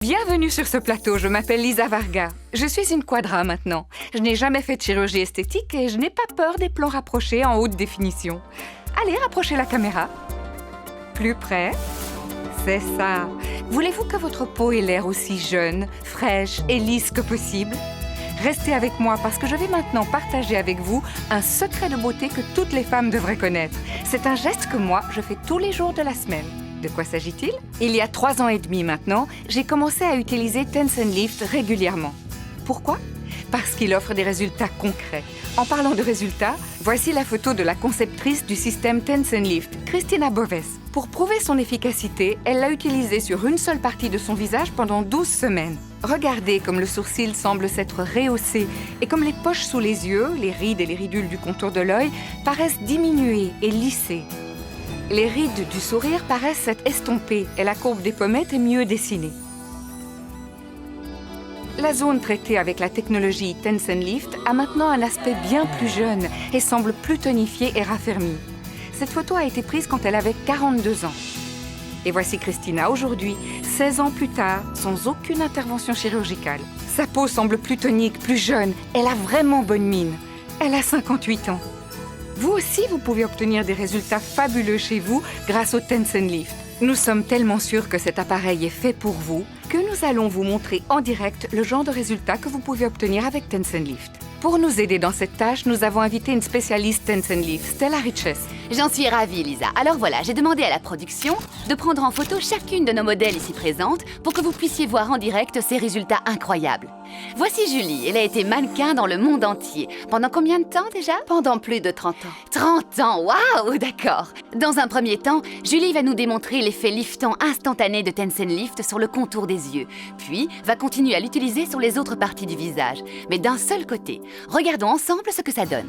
Bienvenue sur ce plateau, je m'appelle Lisa Varga. Je suis une quadra maintenant. Je n'ai jamais fait de chirurgie esthétique et je n'ai pas peur des plans rapprochés en haute définition. Allez, rapprochez la caméra. Plus près. C'est ça. Voulez-vous que votre peau ait l'air aussi jeune, fraîche et lisse que possible? Restez avec moi parce que je vais maintenant partager avec vous un secret de beauté que toutes les femmes devraient connaître. C'est un geste que moi, je fais tous les jours de la semaine. De quoi s'agit-il? Il y a 3 ans et demi maintenant, j'ai commencé à utiliser Tensenlift régulièrement. Pourquoi? Parce qu'il offre des résultats concrets. En parlant de résultats, voici la photo de la conceptrice du système Tensenlift, Christina Boves. Pour prouver son efficacité, elle l'a utilisé sur une seule partie de son visage pendant 12 semaines. Regardez comme le sourcil semble s'être rehaussé et comme les poches sous les yeux, les rides et les ridules du contour de l'œil paraissent diminuer et lisser. Les rides du sourire paraissent s'être estompées et la courbe des pommettes est mieux dessinée. La zone traitée avec la technologie Tensenlift a maintenant un aspect bien plus jeune et semble plus tonifiée et raffermie. Cette photo a été prise quand elle avait 42 ans. Et voici Christina aujourd'hui, 16 ans plus tard, sans aucune intervention chirurgicale. Sa peau semble plus tonique, plus jeune. Elle a vraiment bonne mine. Elle a 58 ans. Vous aussi, vous pouvez obtenir des résultats fabuleux chez vous grâce au Tensenlift. Nous sommes tellement sûrs que cet appareil est fait pour vous que nous allons vous montrer en direct le genre de résultats que vous pouvez obtenir avec Tensenlift. Pour nous aider dans cette tâche, nous avons invité une spécialiste Tensenlift, Stella Riches. J'en suis ravie, Lisa. Alors voilà, j'ai demandé à la production de prendre en photo chacune de nos modèles ici présentes pour que vous puissiez voir en direct ces résultats incroyables. Voici Julie, elle a été mannequin dans le monde entier. Pendant combien de temps déjà? Pendant plus de 30 ans. 30 ans, waouh, d'accord. Dans un premier temps, Julie va nous démontrer l'effet liftant instantané de Tensenlift sur le contour des yeux, puis va continuer à l'utiliser sur les autres parties du visage, mais d'un seul côté. Regardons ensemble ce que ça donne.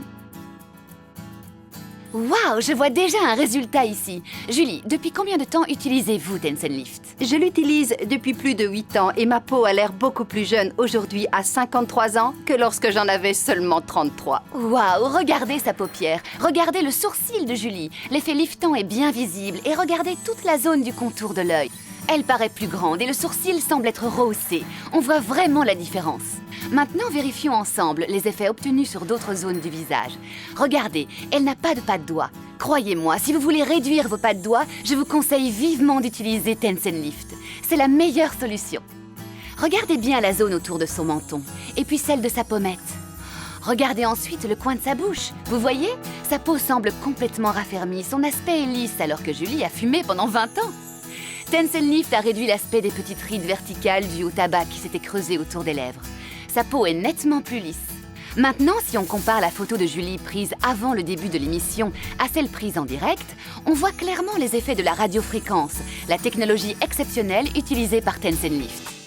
Waouh, je vois déjà un résultat ici. Julie, depuis combien de temps utilisez-vous Tensenlift? Je l'utilise depuis plus de 8 ans et ma peau a l'air beaucoup plus jeune aujourd'hui à 53 ans que lorsque j'en avais seulement 33. Waouh, regardez sa paupière, regardez le sourcil de Julie. L'effet liftant est bien visible et regardez toute la zone du contour de l'œil. Elle paraît plus grande et le sourcil semble être rehaussé. On voit vraiment la différence. Maintenant, vérifions ensemble les effets obtenus sur d'autres zones du visage. Regardez, elle n'a pas de pas de doigt. Croyez-moi, si vous voulez réduire vos pas de doigts, je vous conseille vivement d'utiliser Tensenlift. C'est la meilleure solution. Regardez bien la zone autour de son menton, et puis celle de sa pommette. Regardez ensuite le coin de sa bouche. Vous voyez? Sa peau semble complètement raffermie, son aspect est lisse alors que Julie a fumé pendant 20 ans. Tensenlift a réduit l'aspect des petites rides verticales dues au tabac qui s'était creusé autour des lèvres. Sa peau est nettement plus lisse. Maintenant, si on compare la photo de Julie prise avant le début de l'émission à celle prise en direct, on voit clairement les effets de la radiofréquence, la technologie exceptionnelle utilisée par Tensenlift.